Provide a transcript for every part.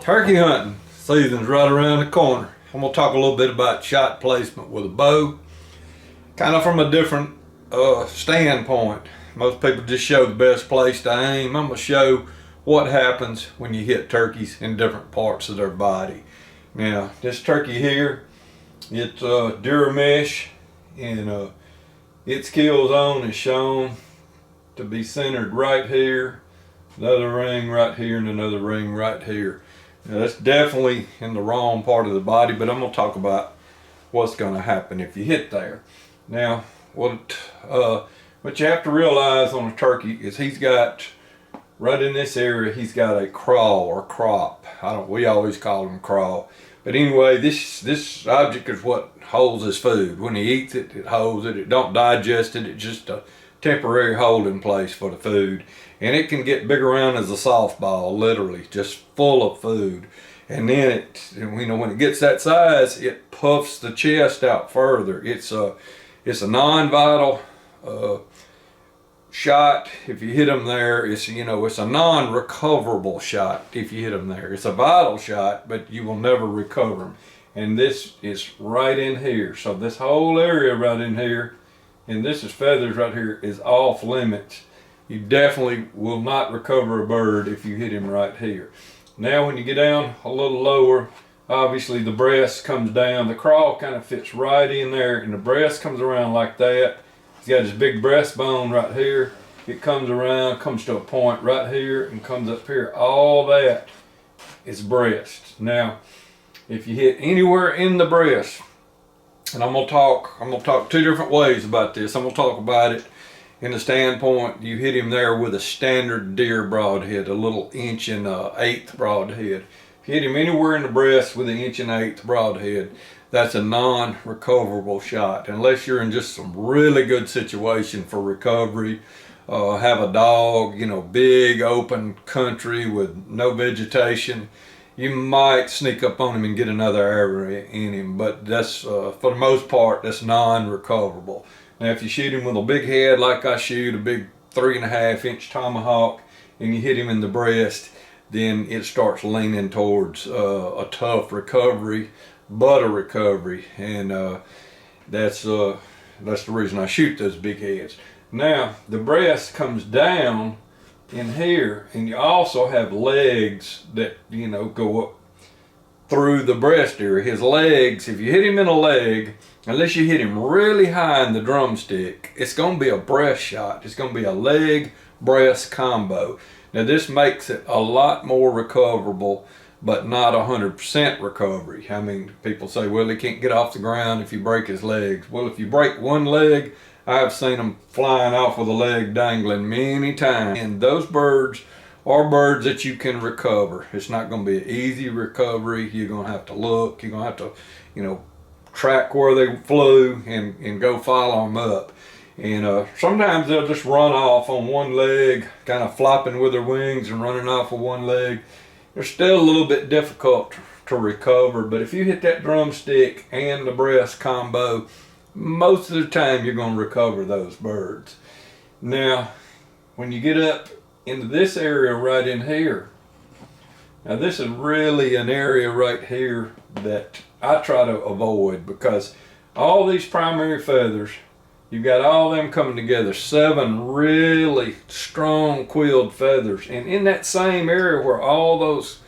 Turkey hunting season's right around the corner. I'm going to talk a little bit about shot placement with a bow, kind of from a different standpoint. Most people just show the best place to aim. I'm going to show what happens when you hit turkeys in different parts of their body. Now, this turkey here, it's Dura mesh, and its kill zone is shown to be centered right here, another ring right here, and another ring right here. Now, that's definitely in the wrong part of the body, but I'm going to talk about what's going to happen if you hit there. Now, what you have to realize on a turkey is he's got, right in this area, he's got a craw or crop. We always call him craw. But anyway, this object is what holds his food. When he eats it, it holds it. It don't digest it. It's just a temporary holding place for the food. And it can get big around as a softball, literally, just full of food. And then when it gets that size, it puffs the chest out further. It's a non-vital shot. If you hit them there, it's a non-recoverable shot. If you hit them there, it's a vital shot, but you will never recover them. And this is right in here. So this whole area right in here, and this is feathers right here, is off limits. You definitely will not recover a bird if you hit him right here. Now when you get down a little lower, obviously the breast comes down. The craw kind of fits right in there, and the breast comes around like that. He's got his big breastbone right here. It comes around, comes to a point right here, and comes up here. All that is breast. Now, if you hit anywhere in the breast, and I'm gonna talk two different ways about this. I'm gonna talk about it in the standpoint you hit him there with a standard deer broadhead, a little 1.1/8" broadhead. If you hit him anywhere in the breast with an 1.1/8" broadhead, that's a non-recoverable shot, unless you're in just some really good situation for recovery. Have a dog, big open country with no vegetation. You might sneak up on him and get another area in him, but that's for the most part, that's non-recoverable. Now, if you shoot him with a big head like I shoot, a big 3.5-inch tomahawk, and you hit him in the breast, then it starts leaning towards a tough recovery, but a recovery, and that's the reason I shoot those big heads. Now, the breast comes down in here, and you also have legs that go up through the breast area. His legs, if you hit him in a leg, unless you hit him really high in the drumstick, it's going to be a breast shot. It's going to be a leg breast combo. Now this makes it a lot more recoverable, but not 100% recovery. I mean, people say, well, he can't get off the ground if you break his legs. Well, if you break one leg, I've seen them flying off with a leg dangling many times. And those birds are birds that you can recover. It's not going to be an easy recovery. You're going to have to look. You're going to have to, track where they flew and go follow them up. And sometimes they'll just run off on one leg, kind of flopping with their wings and running off with one leg. They're still a little bit difficult to recover, but if you hit that drumstick and the breast combo, most of the time you're going to recover those birds. Now, when you get up into this area right in here, now this is really an area right here that I try to avoid, because all these primary feathers, you've got all them coming together, 7 really strong quilled feathers, and in that same area where all those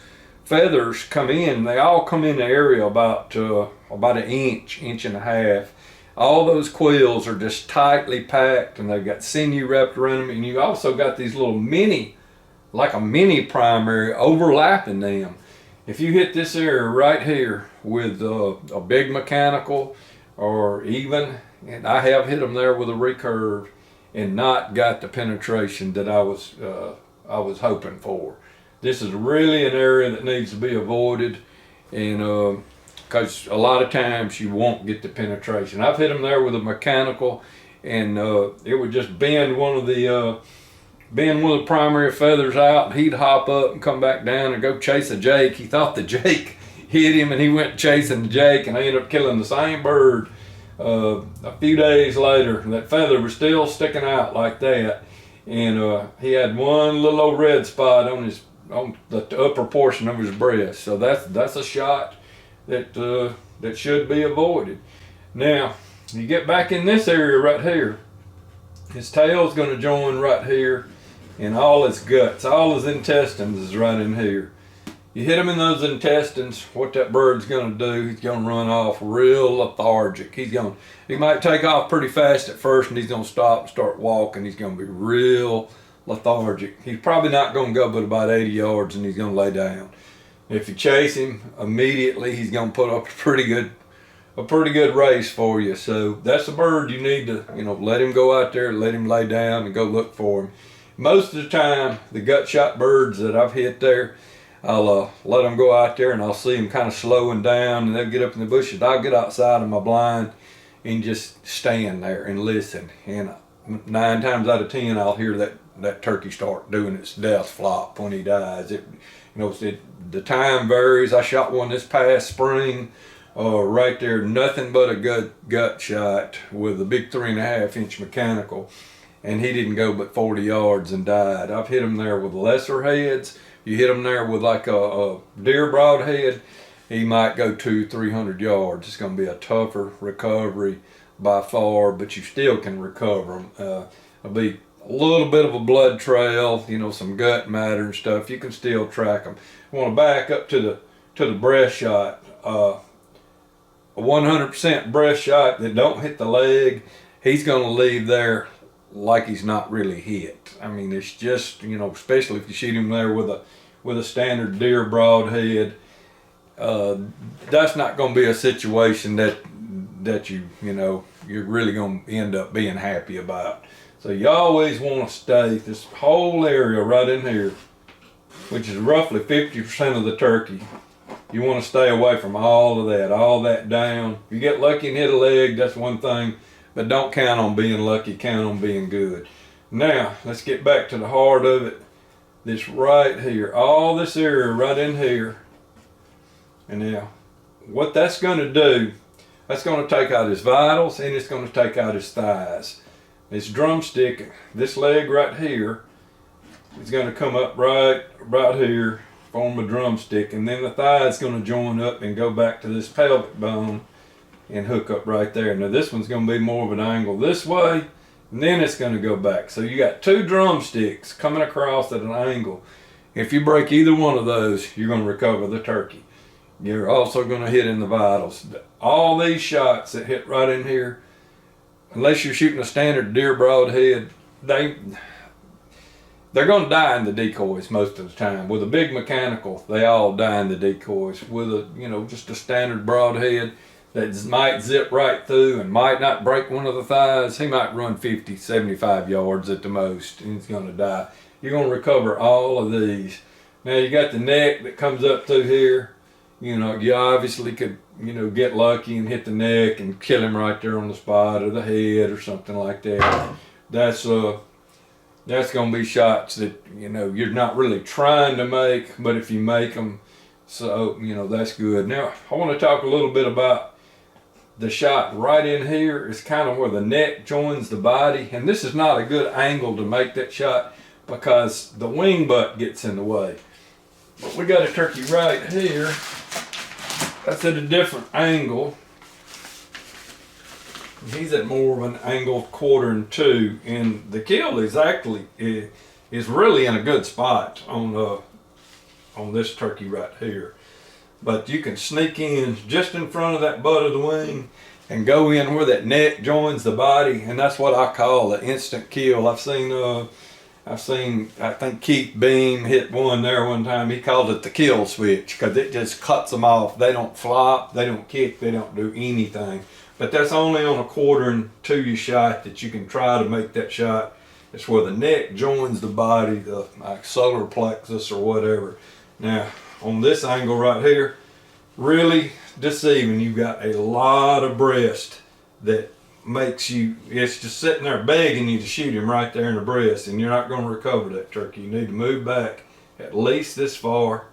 feathers come in, they all come in the area about an inch and a half. All those quills are just tightly packed, and they've got sinew wrapped around them, and you also got these little like a mini primary overlapping them. If you hit this area right here with a big mechanical, or even, and I have hit them there with a recurve and not got the penetration that I was hoping for. This is really an area that needs to be avoided, and because a lot of times you won't get the penetration. I've hit them there with a mechanical, and it would just bend one of the primary feathers out, and he'd hop up and come back down and go chase a jake. He thought the jake hit him, and he went chasing the jake, and I ended up killing the same bird a few days later. That feather was still sticking out like that, and he had one little old red spot on his the upper portion of his breast. So that's a shot that should be avoided. Now, you get back in this area right here, his tail's going to join right here, and all his guts, all his intestines is right in here. You hit him in those intestines, what that bird's going to do, he's going to run off real lethargic. He might take off pretty fast at first, and he's going to stop and start walking. He's going to be real lethargic. He's probably not going to go but about 80 yards, and he's going to lay down. If you chase him immediately, he's going to put up a pretty good race for you. So that's a bird you need to, let him go out there, let him lay down, and go look for him. Most of the time, the gut shot birds that I've hit there, I'll let them go out there, and I'll see them kind of slowing down, and they'll get up in the bushes. I'll get outside of my blind and just stand there and listen. And 9 times out of 10, I'll hear that turkey start doing its death flop when he dies. The time varies. I shot one this past spring, right there, nothing but a good gut shot with a big 3.5-inch mechanical, and he didn't go but 40 yards and died. I've hit him there with lesser heads. You hit him there with like a deer broadhead, he might go 200-300 yards. It's going to be a tougher recovery by far, but you still can recover them. It'll be a little bit of a blood trail, some gut matter and stuff. You can still track them. I want to back up to the breast shot. A 100% breast shot that don't hit the leg, he's going to leave there like he's not really hit. I mean, it's just, especially if you shoot him there with a standard deer broadhead, that's not going to be a situation that you're really going to end up being happy about. So you always want to stay this whole area right in here, which is roughly 50% of the turkey. You want to stay away from all that down. If you get lucky and hit a leg, that's one thing, but don't count on being lucky, count on being good. Now, let's get back to the heart of it. This right here, all this area right in here. And now, what that's going to do, that's going to take out his vitals, and it's going to take out his thighs. This drumstick, this leg right here, is going to come up right here, form a drumstick, and then the thigh is going to join up and go back to this pelvic bone and hook up right there. Now this one's going to be more of an angle this way, and then it's going to go back. So you got 2 drumsticks coming across at an angle. If you break either one of those, you're going to recover the turkey. You're also going to hit in the vitals. All these shots that hit right in here, unless you're shooting a standard deer broadhead, they're going to die in the decoys most of the time. With a big mechanical, they all die in the decoys. With just a standard broadhead that might zip right through and might not break one of the thighs, he might run 50, 75 yards at the most, and he's going to die. You're going to recover all of these. Now you got the neck that comes up through here. You obviously could, get lucky and hit the neck and kill him right there on the spot, or the head or something like that. That's going to be shots that, you're not really trying to make, but if you make them, so, that's good. Now, I want to talk a little bit about the shot right in here. Is kind of where the neck joins the body, and this is not a good angle to make that shot because the wing butt gets in the way. But we got a turkey right here. That's at a different angle. He's at more of an angle 1/4 and the kill is really in a good spot on this turkey right here. But you can sneak in just in front of that butt of the wing and go in where that neck joins the body, and that's what I call the instant kill. I've seen, I think Keith Beam hit one there one time. He called it the kill switch because it just cuts them off. They don't flop, they don't kick, they don't do anything. But that's only on a 1/4 shot that you can try to make that shot. It's where the neck joins the body, the solar plexus or whatever. Now, on this angle right here, really deceiving. You've got a lot of breast that makes you, it's just sitting there begging you to shoot him right there in the breast, and you're not going to recover that turkey. You need to move back at least this far,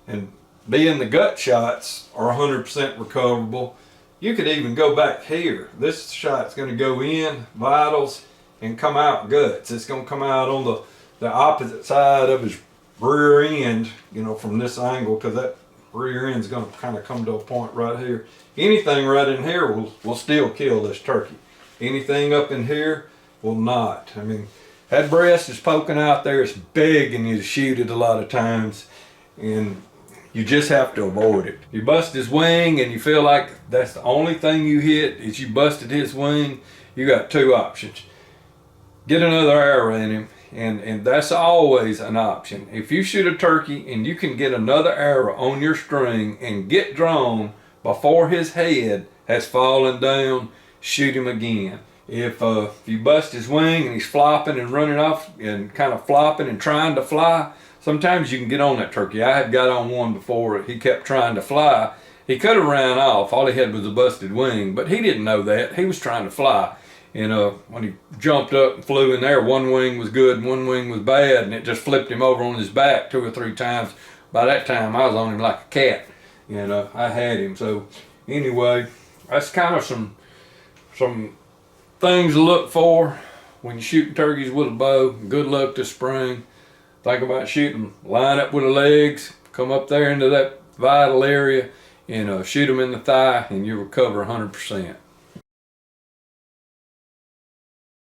and being the gut shots are 100% recoverable. You could even go back here. This shot's going to go in vitals and come out guts. It's going to come out on the opposite side of his rear end, you know, from this angle to that rear end is going to kind of come to a point right here. Anything right in here will still kill this turkey. Anything up in here will not. I mean, that breast is poking out there. It's begging you to shoot it a lot of times, and you just have to avoid it. You bust his wing and you feel like that's the only thing you hit is you busted his wing. You got two options. Get another arrow in him, and that's always an option. If you shoot a turkey and you can get another arrow on your string and get drawn before his head has fallen down, shoot him again. If you bust his wing and he's flopping and running off and kind of flopping and trying to fly, sometimes you can get on that turkey. I had got on one before. He kept trying to fly. He could have ran off. All he had was a busted wing, but he didn't know that. He was trying to fly. And when he jumped up and flew in there, one wing was good and one wing was bad, and it just flipped him over on his back 2 or 3 times. By that time, I was on him like a cat, and I had him. So anyway, that's kind of some things to look for when you're shooting turkeys with a bow. Good luck this spring. Think about shooting. Line up with the legs, come up there into that vital area, and shoot them in the thigh, and you'll recover 100%.